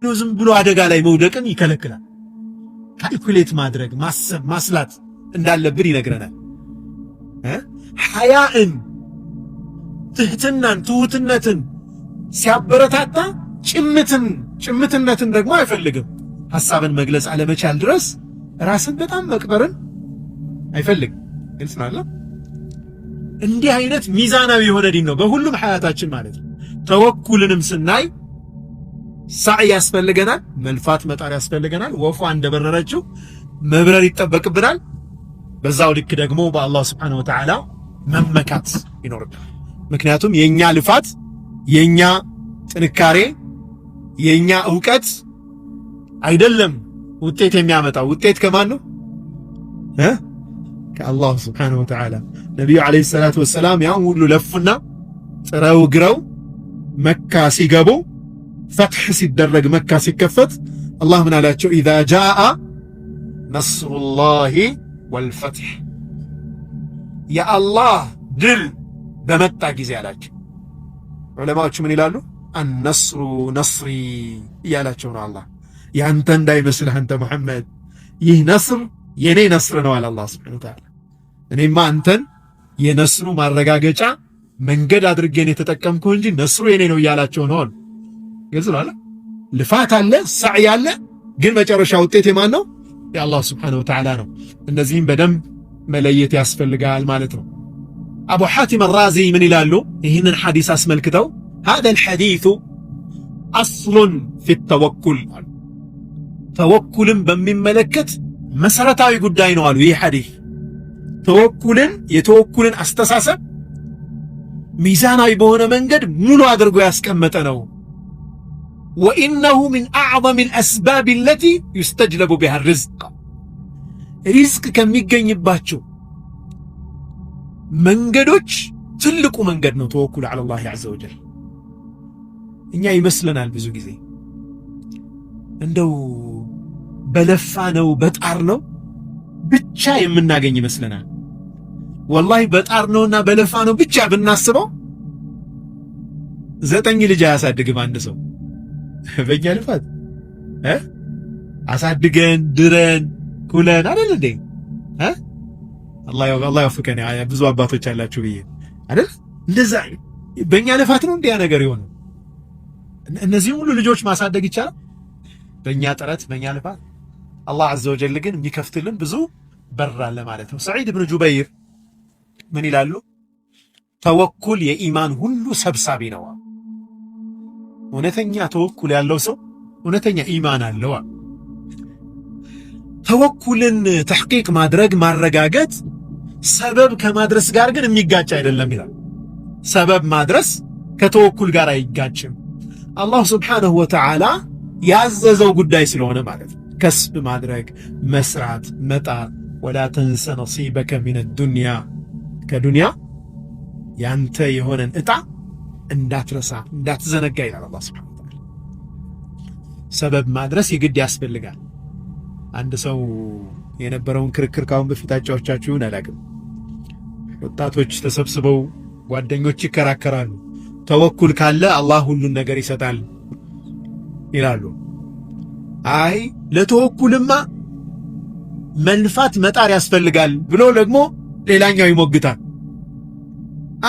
ዝም ብሎ አደጋ ላይ መውደቅን ይከለክላል። ካልኩሌት ማድረግ ማሰብ ማስላት እንዳለብን ይነግረናል። ሐያእን ትህትናን ትሁትነትን ሲያበረታታ ጭምትነትን ደግሞ አይፈልግም። ሐሳብን መግለጽ አለመቻል ድረስ ራስን በጣም መቅበርን አይፈልግም። ግልጽ ነው። እንዲህ አይነት ሚዛናዊ የሆነ ዲን ነው በሁሉም ሐያታችን ማለት ነው። ተወኩልንም ስናይ ሳዕ ያስፈልገናል፣ መልፋት መጣር ያስፈልገናል። ወፏ እንደበረረችው መብረር ይጠበቅብናል። በዛው ልክ ደግሞ በአላህ Subhanahu Wa Ta'ala መመካት ይኖርብናል። ምክንያቱም የኛ ልፋት፣ የኛ ጥንካሬ፣ የኛ ዕውቀት አይደለም ውጤት የሚያመጣው። ውጤት ከማን ነው? ከአላህ Subhanahu Wa Ta'ala። ነብዩ አለይሂ ሰላቱ ወሰላም ያው ሁሉ ለፉና ጥረው ግረው መካ ሲገቡ ፈትሕ ሲደረግ መካ ሲከፈት አላህ ምን አላቸው? ኢዛ ጃአ ነስሩላሂ ወልፈትሕ፣ የአላህ ድል በመጣ ጊዜ አላቸው። ዑለማዎቹ ምን ይላሉ? አነስሩ ነስሪ እያላቸው ነው አላህ። ያንተ እንዳይመስልህ አንተ ሙሐመድ፣ ይህ ነስር የኔ ነስር ነው አለ አላህ ሱብሓነሁ ወተዓላ። እኔማ አንተን የነስሩ ማረጋገጫ መንገድ አድርጌን የተጠቀምኩህ እንጂ ነስሩ የኔ ነው እያላቸው ነው አሉ። ግልጽ ነው አለ። ልፋት አለ፣ ሰዕይ አለ፣ ግን መጨረሻ ውጤት የማን ነው? የአላህ ሱብሓነሁ ወተዓላ ነው። እነዚህም በደንብ መለየት ያስፈልጋል ማለት ነው። አቡ ሐቲም አራዚ ምን ይላሉ ይህንን ሐዲስ አስመልክተው? هذا الحديث أصل في التوكل، ተወኩልን በሚመለከት መሰረታዊ ጉዳይ ነው አሉ። ይህ ሐዲስ የተወኩልን አስተሳሰብ ሚዛናዊ በሆነ መንገድ ሙሉ አድርጎ ያስቀመጠ ነው። وإنه من أعظم الأسباب التي يستجلب بها الرزق، ሪዝቅ ከሚገኝባቸው መንገዶች ትልቁ መንገድ ነው ተወኩል على الله عز وجل። እኛ ይመስለናል ብዙ ጊዜ እንደው በለፋ ነው በጣር ነው ብቻ የምናገኝ ይመስለናል። ወላሂ በጣር ነውና በለፋ ነው ብቻ ብናስበው 9 ልጅ አያሳድግም አንድ ሰው በእኛ ልፋት አሳድገን ድረን ኩለን አይደል እንዴ? አላህ ያፍከን። ብዙ አባቶች አላችሁ ብዬ አይደል? እንደዛ በእኛ ልፋት ነው እንዲያ ነገር የሆነ። እነዚህ ሁሉ ልጆች ማሳደግ ይቻላል በእኛ ጥረት በእኛ ልፋት። አላህ عز وجل ግን የሚከፍትልን ብዙ በር አለ ማለት ነው። ሰዒድ ኢብኑ ጁበይር ምን ይላሉ? ተወኩል የኢማን ሁሉ ሰብሳቢ ነው። እውነተኛ ተወኩል ያለው ሰው እውነተኛ ኢማን አለው። ተወኩልን ተሕቂቅ ማድረግ ማረጋገጥ ሰበብ ከማድረስ ጋር ግን የሚጋጭ አይደለም ይላል። ሰበብ ማድረስ ከተወኩል ጋር አይጋጭም። አላህ Subhanahu Wa Ta'ala ያዘዘው ጉዳይ ስለሆነ ማለት ነው። ከስብ ማድረግ መስራት መጣር። ወላ ተንሰ ነሲበከ ሚነ ዱንያ፣ ከዱንያ ያንተ የሆነን እጣ እንዳትረሳ እንዳትዘነጋ ይላል አላህ Subhanahu Wa Ta'ala። ሰበብ ማድረስ የግድ ያስፈልጋል። አንድ ሰው የነበረውን ክርክር ካሁን በፊት አጫዎቻችሁን አላውቅም። ወጣቶች ተሰብስበው ጓደኞች ይከራከራሉ። ተወኩል ካለ አላህ ሁሉን ነገር ይሰጣል ይላሉ። አይ ለተወኩልማ መልፋት መጣር ያስፈልጋል ብሎ ደግሞ ሌላኛው ይሞግታል።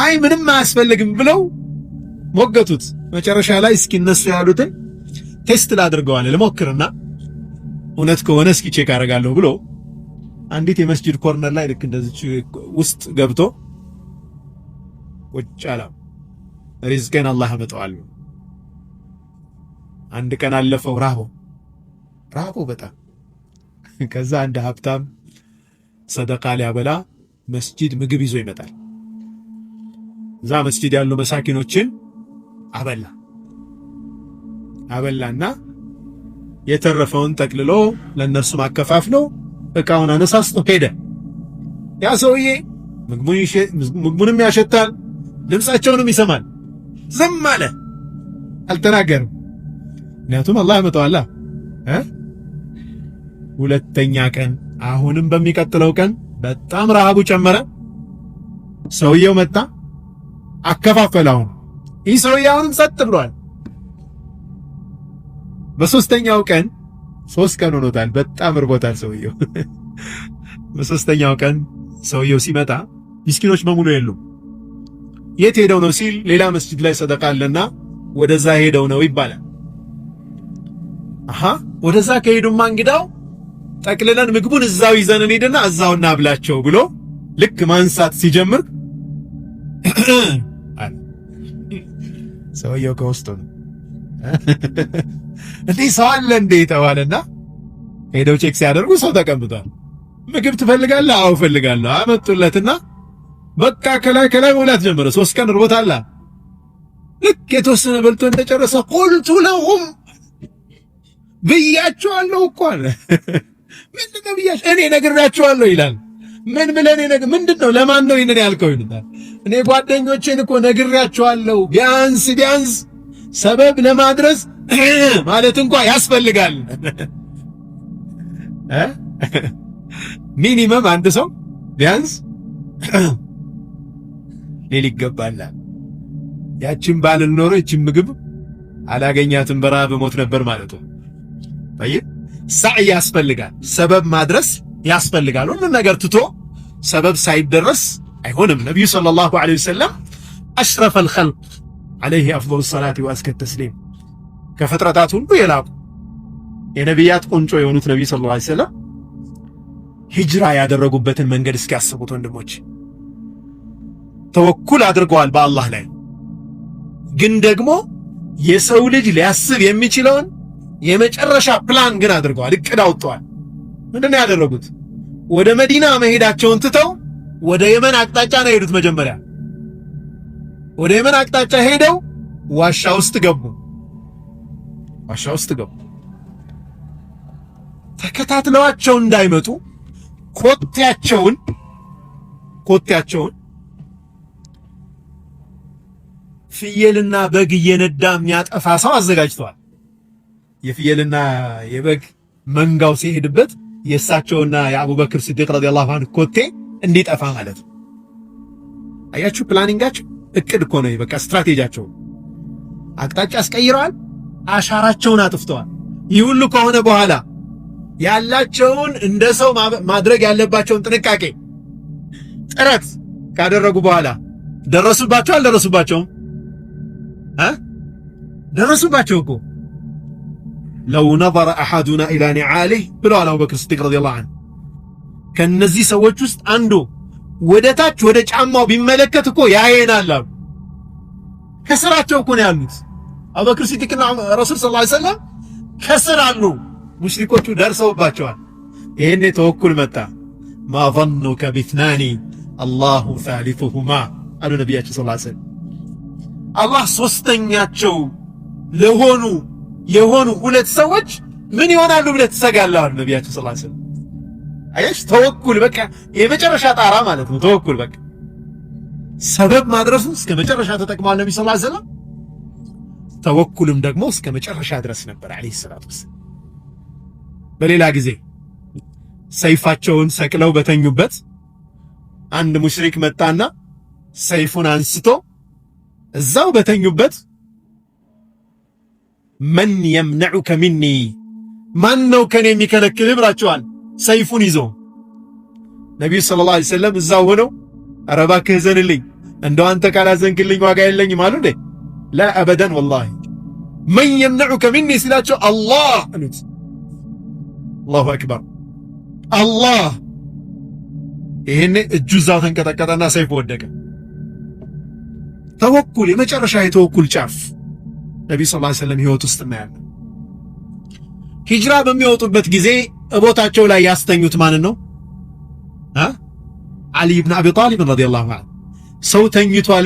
አይ ምንም አያስፈልግም ብለው ሞገቱት። መጨረሻ ላይ እስኪ እነሱ ያሉትን ቴስት ላድርገዋል ልሞክርና እውነት ከሆነ እስኪ ቼክ አደርጋለሁ ብሎ አንዲት የመስጂድ ኮርነር ላይ ልክ እንደዚህ ውስጥ ገብቶ ቁጭ አለ። ሪዝቅን አላህ ያመጣዋል። አንድ ቀን አለፈው። ራቦ በጣም ከዛ አንድ ሀብታም ሰደቃ ሊያበላ መስጂድ ምግብ ይዞ ይመጣል። እዛ መስጂድ ያሉ መሳኪኖችን አበላና የተረፈውን ጠቅልሎ ለነሱ ማከፋፍሎ እቃውን አነሳስቶ ሄደ። ያ ሰውዬ ምግቡንም ያሸታል፣ ድምፃቸውንም ይሰማል። ዝም አለ፣ አልተናገርም። ምክንያቱም አላህ ያመጣዋል። ሁለተኛ ቀን አሁንም በሚቀጥለው ቀን በጣም ረሃቡ ጨመረ። ሰውየው መጣ፣ አከፋፈለ። አሁን ይህ ሰውዬ አሁንም ጸጥ ብሏል። በሶስተኛው ቀን 3 ቀን ሆኖታል፣ በጣም እርቦታል ሰውየው። በሶስተኛው ቀን ሰውየው ሲመጣ ምስኪኖች በሙሉ የሉም። የት ሄደው ነው ሲል ሌላ መስጂድ ላይ ሰደቃ አለና ወደዛ ሄደው ነው ይባላል። ወደዛ ከሄዱማ እንግዳው ጠቅልለን ምግቡን እዛው ይዘን እንሄድና እዛው እናብላቸው ብሎ ልክ ማንሳት ሲጀምር ሰውየው ከውስጡ ነው እንዴ ሰው አለ እንዴ ተባለና ሄደው ቼክ ሲያደርጉ ሰው ተቀምጧል። ምግብ ትፈልጋለህ? አዎ እፈልጋለሁ። አመጡለትና በቃ ከላይ መብላት ጀመረ። 3 ቀን ርቦታል። ልክ የተወሰነ በልቶ እንደጨረሰ ቁልቱ ለሁም ብያቸዋለሁ እኮ አለ። ምንድነው ብያቸው? እኔ ነግራቸዋለሁ ይላል። ምን ብለህ ምንድነው? ለማን ነው ይሄንን ያልከው ይላል። እኔ ጓደኞቼን እኮ ነግራቸዋለሁ። ቢያንስ ሰበብ ለማድረስ ማለት እንኳን ያስፈልጋል። ሚኒመም አንድ ሰው ቢያንስ ሌላ ይገባል። ያችን ባልን ኖሮ ያችን ምግብ አላገኛትም፣ በረሃብ ሞት ነበር ማለት ነው። طيب ሰዓይ ያስፈልጋል፣ ሰበብ ማድረስ ያስፈልጋል። ሁሉ ነገር ትቶ ሰበብ ሳይደረስ አይሆንም። ነብዩ ሰለላሁ ዐለይሂ ወሰለም አሽረፈል ኸልቅ ዐለይሂ አፍዶሉ ሰላቲ ወአዝከ ተስሊም ከፍጥረታት ሁሉ የላቁ የነቢያት ቁንጮ የሆኑት ነብዩ ሰለላሁ ዐለይሂ ወሰለም ሂጅራ ያደረጉበትን መንገድ እስኪያስቡት ወንድሞች፣ ተወኩል አድርገዋል በአላህ ላይ። ግን ደግሞ የሰው ልጅ ሊያስብ የሚችለውን የመጨረሻ ፕላን ግን አድርገዋል፣ እቅድ አውጥተዋል። ምንድነው ያደረጉት? ወደ መዲና መሄዳቸውን ትተው ወደ የመን አቅጣጫ ነው የሄዱት። መጀመሪያ ወደ የመን አቅጣጫ ሄደው ዋሻ ውስጥ ገቡ። ተከታትለዋቸው እንዳይመጡ ኮቴያቸውን ፍየልና በግ እየነዳ የሚያጠፋ ሰው አዘጋጅተዋል። የፍየልና የበግ መንጋው ሲሄድበት የእሳቸውና የአቡበክር ሲዲቅ ረዲየላሁ ዐንሁ ኮቴ እንዲጠፋ ማለት ነው። አያችሁ፣ ፕላኒንጋቸው እቅድ እኮ ነው። በቃ ስትራቴጂያቸው አቅጣጫ አስቀይረዋል፣ አሻራቸውን አጥፍተዋል። ይህ ሁሉ ከሆነ በኋላ ያላቸውን እንደ ሰው ማድረግ ያለባቸውን ጥንቃቄ ጥረት ካደረጉ በኋላ ደረሱባቸው። አልደረሱባቸውም? ደረሱባቸው እኮ። ለው ነظረ አሐዱና ኢላ ኒዓሊህ ብለዋል አቡበክር ሲዲቅ ረዲየላሁ ዐንሁ። ከነዚህ ሰዎች ውስጥ አንዱ ወደ ታች ወደ ጫማው ቢመለከት እኮ ያየናል አሉ። ከስራቸው እኮ ነው ያሉት። አቡበክር ሲዲቅና ረሱል ሰለላሁ ዐለይሂ ወሰለም ከስር አሉ። ሙሽሪኮቹ ደርሰውባቸዋል። ይሄኔ ተወኩል መጣ። ማ ظنك ቢትናኒ አላሁ ثالثهما አሉ ነቢያችን ሰለላሁ ዐለይሂ ወሰለም። አላህ ሶስተኛቸው የሆኑ ሁለት ሰዎች ምን ይሆናሉ ብለህ ትሰጋለህ አሉ ነቢያችን ሰለላሁ ዐለይሂ ወሰለም። አያሽ፣ ተወኩል በቃ የመጨረሻ ጣራ ማለት ነው። ተወኩል በቃ ሰበብ ማድረሱ እስከ መጨረሻ ተጠቅመዋል ነብዩ ሰለላሁ ዐለይሂ ወሰለም። ተወኩልም ደግሞ እስከ መጨረሻ ድረስ ነበር አለይሂ ሰላቱ ወሰለም። በሌላ ጊዜ ሰይፋቸውን ሰቅለው በተኙበት አንድ ሙሽሪክ መጣና ሰይፉን አንስቶ እዛው በተኙበት መን የምነዑከ ሚኒ፣ ማን ነው ከኔ የሚከለክልህ ብላቸዋል። ሰይፉን ይዞ ነቢዩ ሰለላሁ ዐለይሂ ወሰለም እዛው ሆነው ኧረ እባክህ ዘንልኝ፣ እንደው አንተ ካላዘንክልኝ ዋጋ የለኝም አሉ። እንዴ ላ አበደን ወላሂ። መን የምነዑከ ሚኒ ሲላቸው አላህ አሉት። አላሁ አክበር አላህ። ይሄኔ እጁ እዛው ተንቀጠቀጠና ሰይፉ ወደቀ። ተወኩል የመጨረሻ የተወኩል ጫፍ ነብዩ ሰለላሁ ዐለይሂ ወሰለም ህይወት ውስጥ እናያለን። ሂጅራ በሚወጡበት ጊዜ እቦታቸው ላይ ያስተኙት ማንን ነው? አሊ ኢብኑ አቢ ጣሊብ ረዲየላሁ ዐንሁ። ሰው ተኝቷል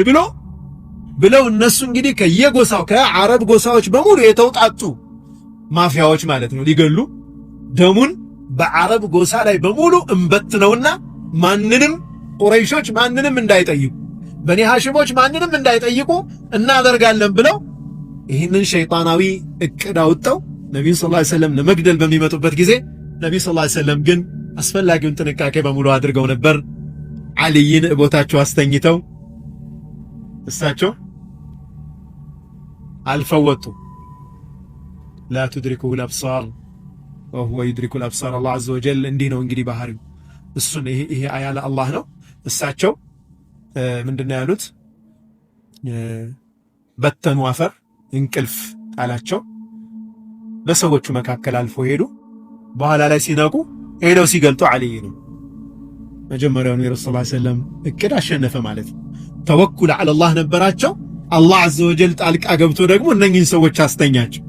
ብለው እነሱ እንግዲህ ከየጎሳው ከአረብ ጎሳዎች በሙሉ የተውጣጡ ማፊያዎች ማለት ነው ሊገሉ ደሙን በአረብ ጎሳ ላይ በሙሉ እንበትነውና ማንንም ቁረይሾች ማንንም እንዳይጠይቁ፣ በኒ ሐሽሞች ማንንም እንዳይጠይቁ እናደርጋለን ብለው ይህንን ሸይጣናዊ እቅድ አውጥተው ነብዩ ሰለላሁ ዐለይሂ ወሰለም ለመግደል በሚመጡበት ጊዜ ነብዩ ሰለላሁ ዐለይሂ ወሰለም ግን አስፈላጊውን ጥንቃቄ በሙሉ አድርገው ነበር። አልይን ቦታቸው አስተኝተው እሳቸው አልፈው ወጡ። ላ ቱድሪኩሁል አብሳር ወሁወ ዩድሪኩል አብሳር። አላህ ዐዘ ወጀል እንዲህ ነው እንግዲህ ባህሪው። እሱን ይሄ አያ ለአላህ ነው። እሳቸው ምንድን ነው ያሉት? በተኑ አፈር እንቅልፍ ጣላቸው። በሰዎቹ መካከል አልፎ ሄዱ። በኋላ ላይ ሲነቁ ሄደው ሲገልጡ አልይ ነው። መጀመሪያውኑ የረሱል ሰለላሁ ዐለይሂ ወሰለም እቅድ አሸነፈ ማለት ነው። ተወኩል ዐለላህ ነበራቸው። አላህ ዐዘ ወጀል ጣልቃ ገብቶ ደግሞ እነኚህን ሰዎች አስተኛቸው።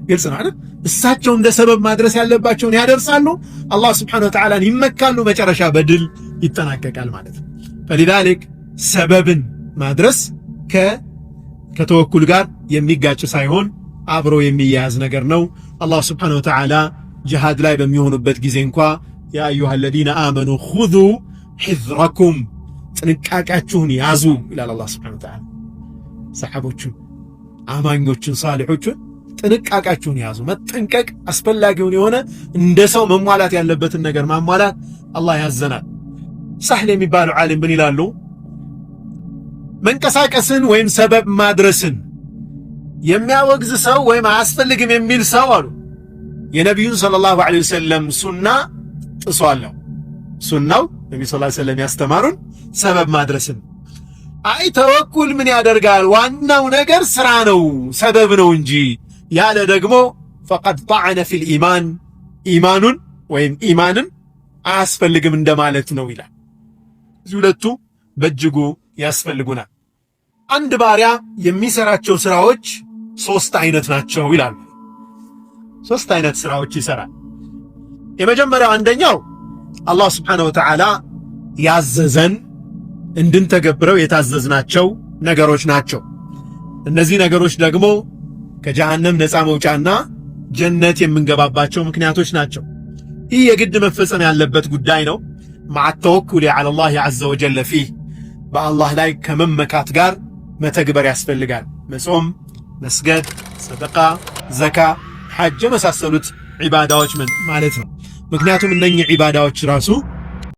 ግልጽ ነው አይደል? እሳቸው እንደ ሰበብ ማድረስ ያለባቸውን ያደርሳሉ። አላህ ሱብሓነሁ ወተዓላን ይመካሉ። መጨረሻ በድል ይጠናቀቃል ማለት ነው። ፈሊዛሊክ ሰበብን ማድረስ ከተወኩል ጋር የሚጋጭ ሳይሆን አብሮ የሚያያዝ ነገር ነው። አላህ ሱብሓነሁ ወተዓላ ጂሃድ ላይ በሚሆኑበት ጊዜ እንኳ ያ አዩሃ አለዚነ አመኑ ኹዙ ሒዝረኩም ጥንቃቄያችሁን ያዙ ይላል አላህ ሱብሓነሁ ወተዓላ። ሰሓቦቹን፣ አማኞቹን፣ ሳሊሖቹን ጥንቃቄያችሁን ያዙ። መጠንቀቅ አስፈላጊውን የሆነ እንደ ሰው መሟላት ያለበትን ነገር ማሟላት አላህ ያዘናል። ሳህል የሚባሉ ዓሊም ምን ይላሉ? መንቀሳቀስን ወይም ሰበብ ማድረስን የሚያወግዝ ሰው ወይም አያስፈልግም የሚል ሰው አሉ የነቢዩን ሰለላሁ ዐለይሂ ወሰለም ሱና ጥሷል። ሱናው ነቢዩ ሰለላሁ ዐለይሂ ወሰለም ያስተማሩን ሰበብ ማድረስን። አይ ተወኩል ምን ያደርጋል? ዋናው ነገር ስራ ነው ሰበብ ነው እንጂ ያለ ደግሞ ፈቀድ ጠዐነ ፊል ኢማን ኢማኑን ወይም ኢማንን አያስፈልግም እንደማለት ነው ይላል። እዚህ ሁለቱ በእጅጉ ያስፈልጉናል። አንድ ባሪያ የሚሰራቸው ስራዎች 3 አይነት ናቸው ይላሉ። 3 አይነት ስራዎች ይሰራል። የመጀመሪያው አንደኛው አላህ ሱብሓነሁ ወተዓላ ያዘዘን እንድንተገብረው የታዘዝናቸው ነገሮች ናቸው። እነዚህ ነገሮች ደግሞ ከጀሃነም ነፃ መውጫና ጀነት የምንገባባቸው ምክንያቶች ናቸው። ይህ የግድ መፈጸም ያለበት ጉዳይ ነው። መዓ ተወኩል ዐለላህ ዐዘ ወጀል ፊህ በአላህ ላይ ከመመካት ጋር መተግበር ያስፈልጋል። መጾም፣ መስገድ፣ ሰደቃ፣ ዘካ፣ ሐጅ የመሳሰሉት ዒባዳዎች ማለት ነው። ምክንያቱም እነኚህ ዒባዳዎች ራሱ